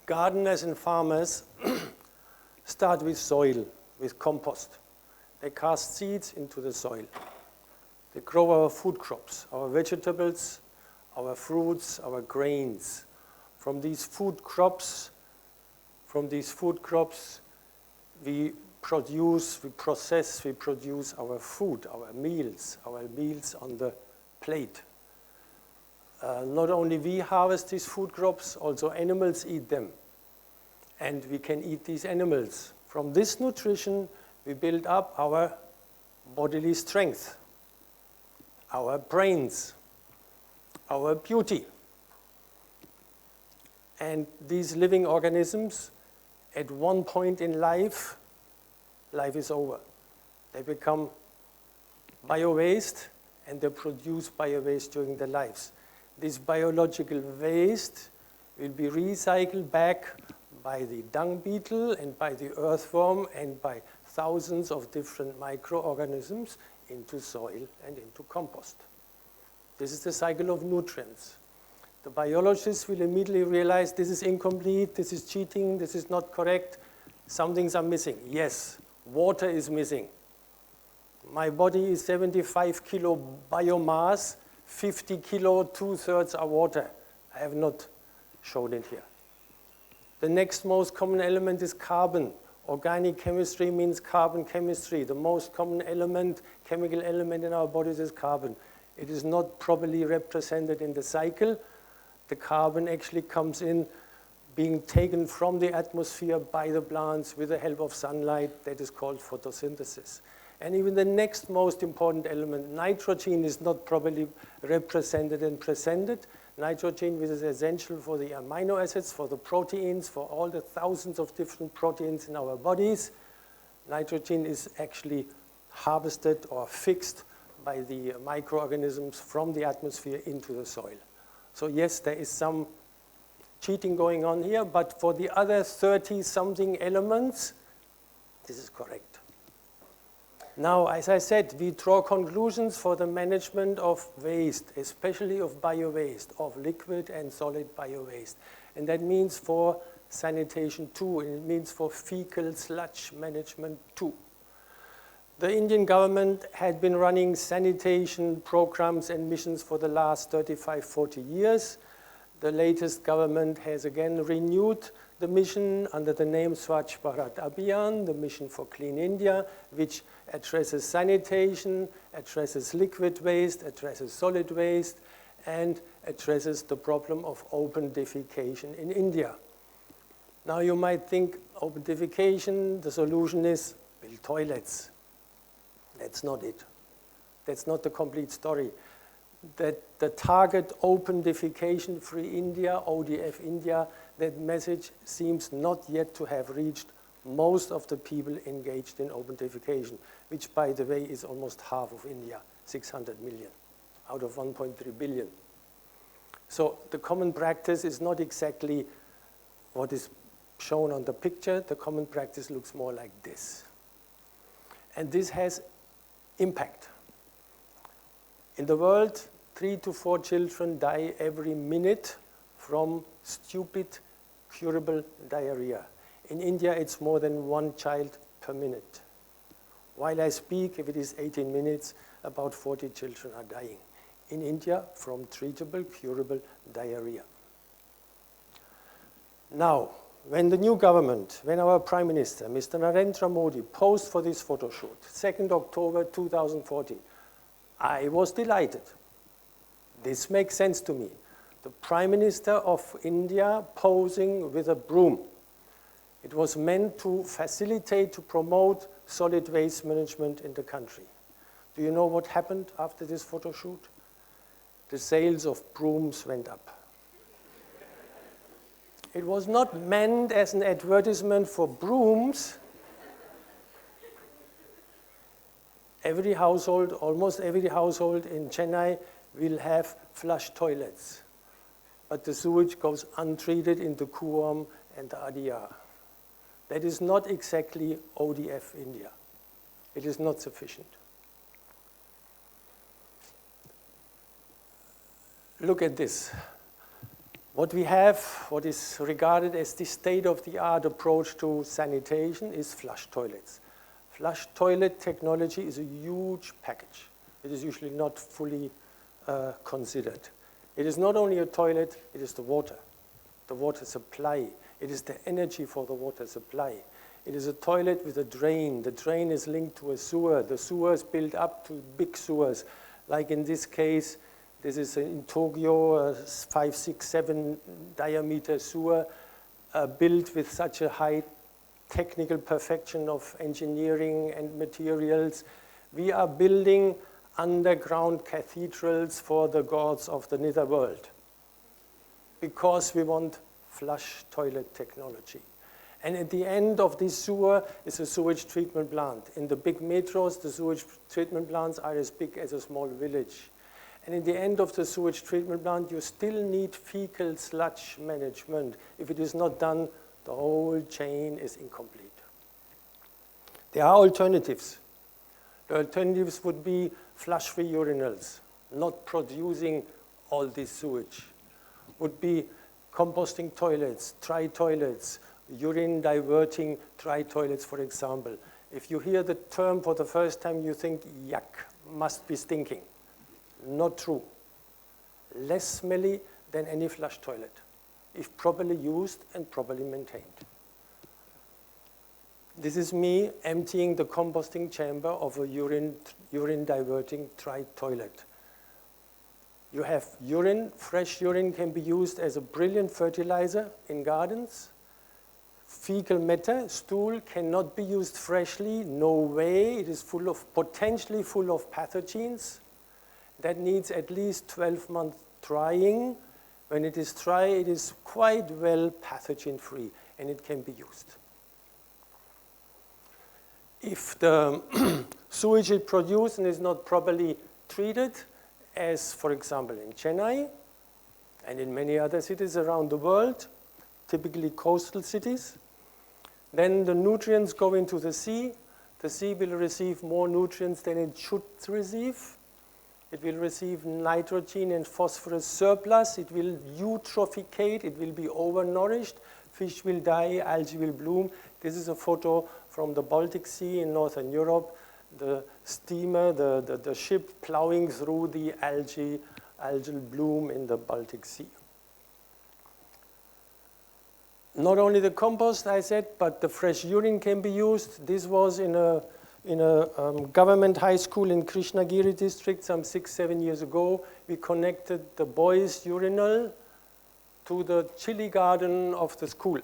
Gardeners and farmers start with soil, with compost. They cast seeds into the soil. They grow our food crops, our vegetables, our fruits, our grains. From these food crops, we process, we produce our food, our meals on the plate. Not only we harvest these food crops, also animals eat them. And we can eat these animals. From this nutrition, we build up our bodily strength, our brains, our beauty. And these living organisms, at one point in life, life is over. They become bio-waste, and they produce bio-waste during their lives. This biological waste will be recycled back by the dung beetle and by the earthworm and by thousands of different microorganisms into soil and into compost. This is the cycle of nutrients. The biologists will immediately realize this is incomplete, this is cheating, this is not correct, some things are missing. Yes, water is missing. My body is 75 kilo biomass, 50 kilo, 2/3 are water. I have not shown it here. The next most common element is carbon. Organic chemistry means carbon chemistry. The most common element, chemical element in our bodies is carbon. It is not properly represented in the cycle. The carbon actually comes in being taken from the atmosphere by the plants with the help of sunlight. That is called photosynthesis. And even the next most important element, nitrogen, is not properly represented and presented. Nitrogen, which is essential for the amino acids, for the proteins, for all the thousands of different proteins in our bodies. Nitrogen is actually harvested or fixed by the microorganisms from the atmosphere into the soil. So yes, there is some cheating going on here, but for the other 30-something elements, this is correct. Now, as I said, we draw conclusions for the management of waste, especially of bio-waste, of liquid and solid bio-waste. And that means for sanitation too, and it means for fecal sludge management too. The Indian government had been running sanitation programs and missions for the last 35, 40 years. The latest government has again renewed the mission under the name Swachh Bharat Abhiyan, the mission for Clean India, which addresses sanitation, addresses liquid waste, addresses solid waste, and addresses the problem of open defecation in India. Now you might think open defecation, the solution is build toilets. That's not it. That's not the complete story. That the target open defecation free India, ODF India, that message seems not yet to have reached most of the people engaged in open defecation, which by the way is almost half of India, 600 million out of 1.3 billion. So the common practice is not exactly what is shown on the picture. The common practice looks more like this. And this has impact. In the world, 3 to 4 children die every minute from stupid, curable diarrhea. In India, it's more than 1 child per minute. While I speak, if it is 18 minutes, about 40 children are dying in India from treatable, curable diarrhea. Now, when the new government, when our Prime Minister, Mr. Narendra Modi, posed for this photo shoot, 2nd October 2014, I was delighted. This makes sense to me. The Prime Minister of India posing with a broom. It was meant to facilitate, to promote solid waste management in the country. Do you know what happened after this photo shoot? The sales of brooms went up. It was not meant as an advertisement for brooms. Every household, almost every household in Chennai will have flush toilets. But the sewage goes untreated into Kuam and the Adiyar. That is not exactly ODF India. It is not sufficient. Look at this. What we have, what is regarded as the state-of-the-art approach to sanitation is flush toilets. Flush toilet technology is a huge package. It is usually not fully considered. It is not only a toilet, it is the water supply. It is the energy for the water supply. It is a toilet with a drain. The drain is linked to a sewer. The sewer is built up to big sewers. Like in this case, this is in Tokyo, a 5, 6, 7 diameter sewer built with such a high technical perfection of engineering and materials. We are building underground cathedrals for the gods of the netherworld because we want flush toilet technology. And at the end of this sewer is a sewage treatment plant. In the big metros, the sewage treatment plants are as big as a small village. And in the end of the sewage treatment plant, you still need fecal sludge management. If it is not done, the whole chain is incomplete. There are alternatives. The alternatives would be flush-free urinals, not producing all this sewage. Would be composting toilets, dry toilets, urine diverting dry toilets, for example. If you hear the term for the first time, you think, yuck, must be stinking. Not true. Less smelly than any flush toilet, if properly used and properly maintained. This is me emptying the composting chamber of a urine diverting dry toilet. You have urine. Fresh urine can be used as a brilliant fertilizer in gardens. Fecal matter, stool, cannot be used freshly. No way. It is potentially full of pathogens. That needs at least 12 months drying. When it is dry, it is quite well pathogen-free, and it can be used. If the sewage is produced and is not properly treated, as for example in Chennai and in many other cities around the world, typically coastal cities, then the nutrients go into the sea. The sea will receive more nutrients than it should receive. It will receive nitrogen and phosphorus surplus. It will eutrophiate. It will be overnourished. Fish will die. Algae will bloom. This is a photo from the Baltic Sea in Northern Europe. The steamer, the ship plowing through the algal bloom in the Baltic Sea. Not only the compost, I said, but the fresh urine can be used. This was in a government high school in Krishnagiri district some 6, 7 years ago. We connected the boys' urinal to the chili garden of the school.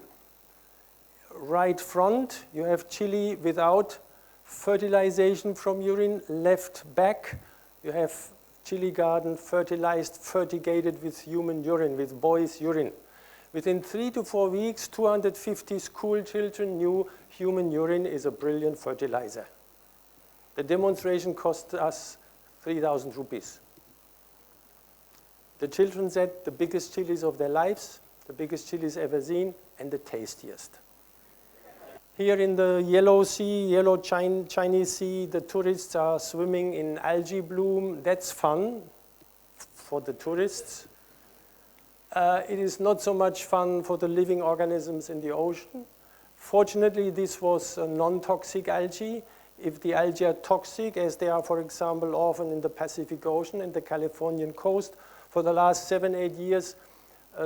Right front, you have chili without fertilization from urine. Left back, you have chili garden fertilized, fertigated with human urine, with boys' urine. Within 3 to 4 weeks, 250 school children knew human urine is a brilliant fertilizer. The demonstration cost us 3,000 rupees. The children said the biggest chilies of their lives, the biggest chilies ever seen, and the tastiest. Here in the Yellow Sea, Yellow Chinese Sea, the tourists are swimming in algae bloom. That's fun for the tourists. It is not so much fun for the living organisms in the ocean. Fortunately, this was a non-toxic algae. If the algae are toxic, as they are, for example, often in the Pacific Ocean and the Californian coast, for the last 7, 8 years,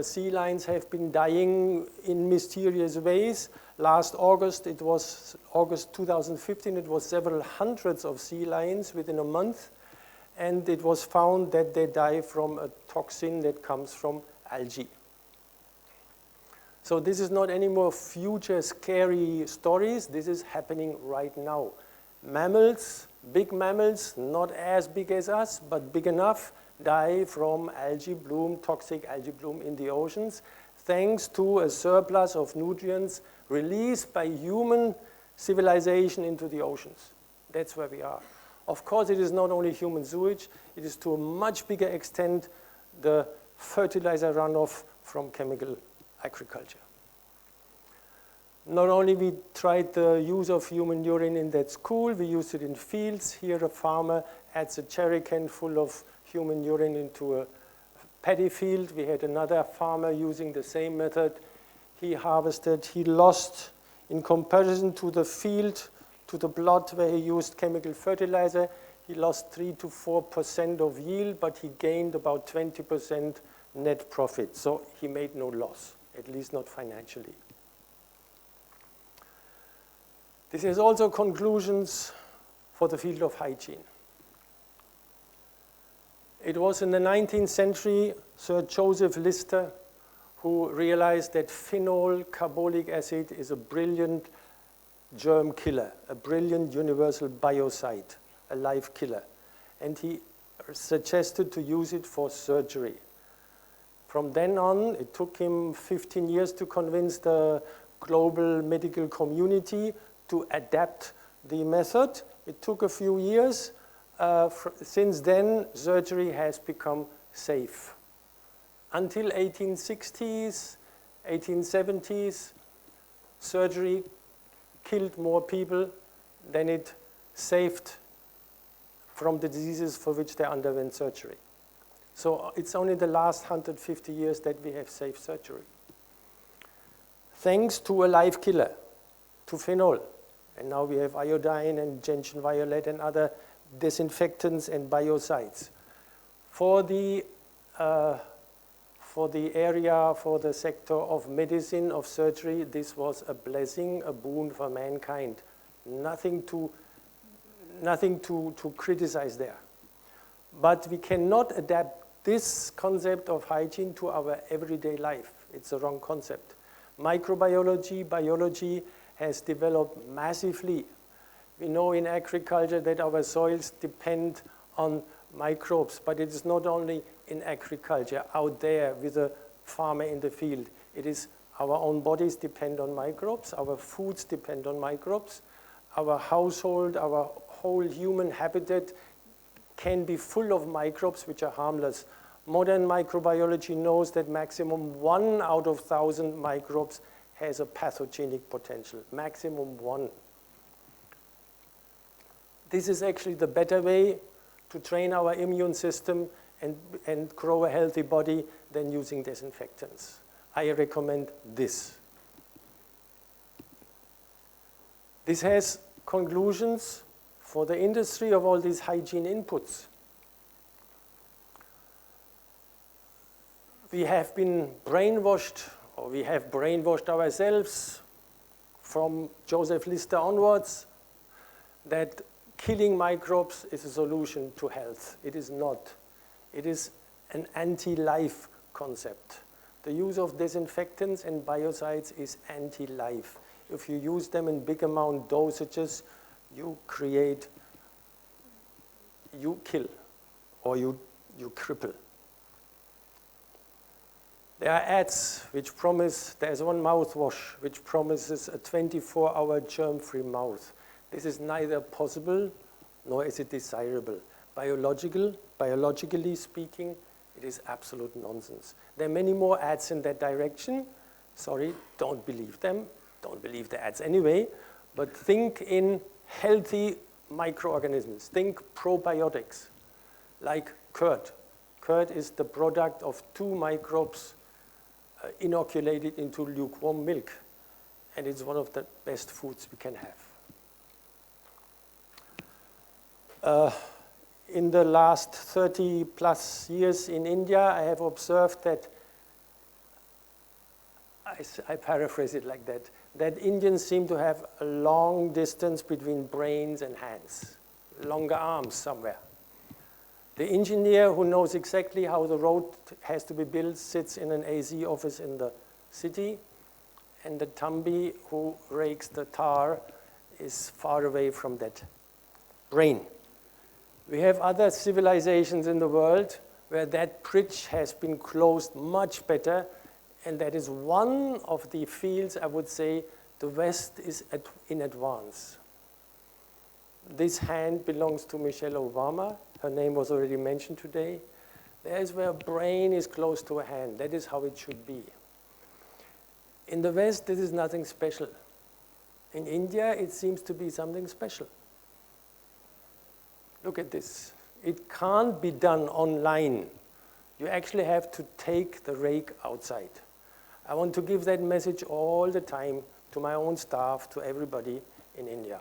sea lions have been dying in mysterious ways. Last August, it was August 2015, it was several hundreds of sea lions within a month, and it was found that they die from a toxin that comes from algae. So this is not anymore future scary stories. This is happening right now. Mammals, big mammals, not as big as us, but big enough, die from algae bloom, toxic algae bloom in the oceans, thanks to a surplus of nutrients released by human civilization into the oceans. That's where we are. Of course, it is not only human sewage, it is to a much bigger extent the fertilizer runoff from chemical agriculture. Not only we tried the use of human urine in that school, we used it in fields. Here a farmer adds a jerry can full of human urine into a paddy field. We had another farmer using the same method. He harvested, he lost, in comparison to the field, to the plot where he used chemical fertilizer, he lost 3 to 4% of yield, but he gained about 20% net profit. So he made no loss, at least not financially. This has also conclusions for the field of hygiene. It was in the 19th century, Sir Joseph Lister, who realized that phenol carbolic acid is a brilliant germ killer, a brilliant universal biocide, a live killer. And he suggested to use it for surgery. From then on, it took him 15 years to convince the global medical community to adapt the method. It took a few years. Since then, surgery has become safe. Until 1860s, 1870s, surgery killed more people than it saved from the diseases for which they underwent surgery. So it's only the last 150 years that we have safe surgery. Thanks to a live killer, to phenol. And now we have iodine and gentian violet and other disinfectants and biocides. For the area, for the sector of medicine, of surgery, this was a blessing, a boon for mankind. Nothing to criticize there. But we cannot adapt this concept of hygiene to our everyday life. It's a wrong concept. Microbiology, biology has developed massively. We know in agriculture that our soils depend on microbes, but it is not only in agriculture, out there with a farmer in the field. It is our own bodies depend on microbes, our foods depend on microbes, our household, our whole human habitat can be full of microbes which are harmless. Modern microbiology knows that maximum 1 out of 1,000 microbes has a pathogenic potential, maximum 1. This is actually the better way to train our immune system and grow a healthy body than using disinfectants. I recommend this. This has conclusions for the industry of all these hygiene inputs. We have been brainwashed, or we have brainwashed ourselves from Joseph Lister onwards, that killing microbes is a solution to health. It is not. It is an anti-life concept. The use of disinfectants and biocides is anti-life. If you use them in big amount dosages, you kill, or you cripple. There are ads which promise, there's one mouthwash which promises a 24-hour germ-free mouth. This is neither possible nor is it desirable. Biologically speaking, it is absolute nonsense. There are many more ads in that direction. Sorry, don't believe them. Don't believe the ads anyway. But think in healthy microorganisms. Think probiotics, like curd. Curd is the product of 2 microbes inoculated into lukewarm milk. And it's one of the best foods we can have. In the last 30 plus years in India, I have observed that, I paraphrase it like that, that Indians seem to have a long distance between brains and hands, longer arms somewhere. The engineer who knows exactly how the road has to be built sits in an AZ office in the city, and the Tambi who rakes the tar is far away from that brain. We have other civilizations in the world where that bridge has been closed much better, and that is one of the fields I would say the West is in advance. This hand belongs to Michelle Obama. Her name was already mentioned today. There is where a brain is close to a hand. That is how it should be. In the West, this is nothing special. In India, it seems to be something special. Look at this. It can't be done online. You actually have to take the rake outside. I want to give that message all the time to my own staff, to everybody in India.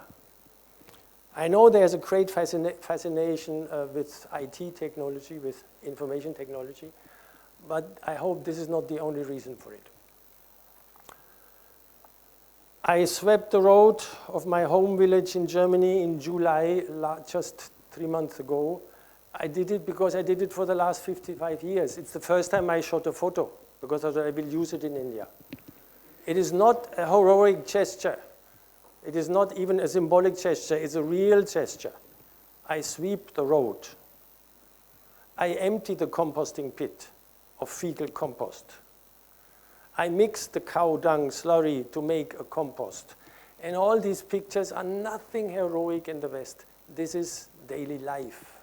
I know there's a great fascination with IT technology, with information technology, but I hope this is not the only reason for it. I swept the road of my home village in Germany in July, just 3 months ago. I did it because I did it for the last 55 years. It's the first time I shot a photo, because I will use it in India. It is not a heroic gesture. It is not even a symbolic gesture. It's a real gesture. I sweep the road. I empty the composting pit of fecal compost. I mix the cow dung slurry to make a compost. And all these pictures are nothing heroic in the West. This is daily life.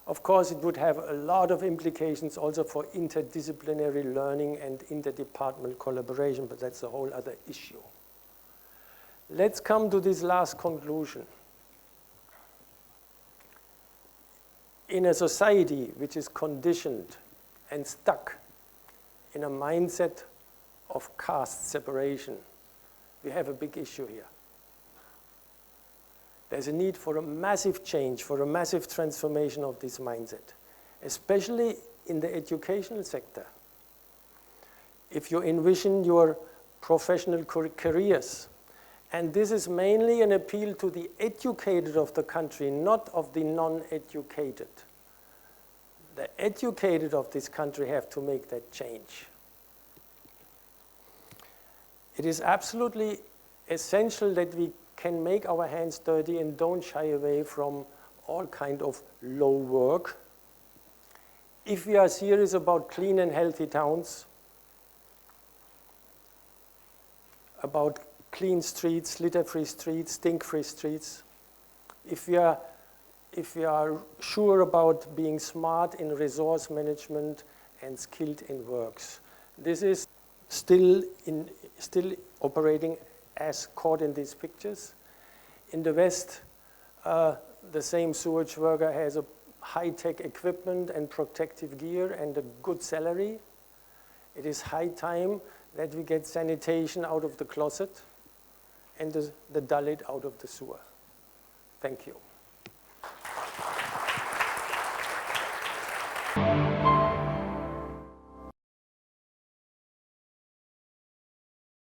Of course, it would have a lot of implications also for interdisciplinary learning and interdepartmental collaboration, but that's a whole other issue. Let's come to this last conclusion. In a society which is conditioned and stuck in a mindset of caste separation, we have a big issue here. There's a need for a massive change, for a massive transformation of this mindset, especially in the educational sector. If you envision your professional careers, and this is mainly an appeal to the educated of the country, not of the non-educated. The educated of this country have to make that change. It is absolutely essential that we can make our hands dirty and don't shy away from all kind of low work. If we are serious about clean and healthy towns, about clean streets, litter-free streets, stink-free streets, if we are sure about being smart in resource management and skilled in works, this is still operating as caught in these pictures. In the West, the same sewage worker has a high-tech equipment and protective gear and a good salary. It is high time that we get sanitation out of the closet and the Dalit out of the sewer. Thank you.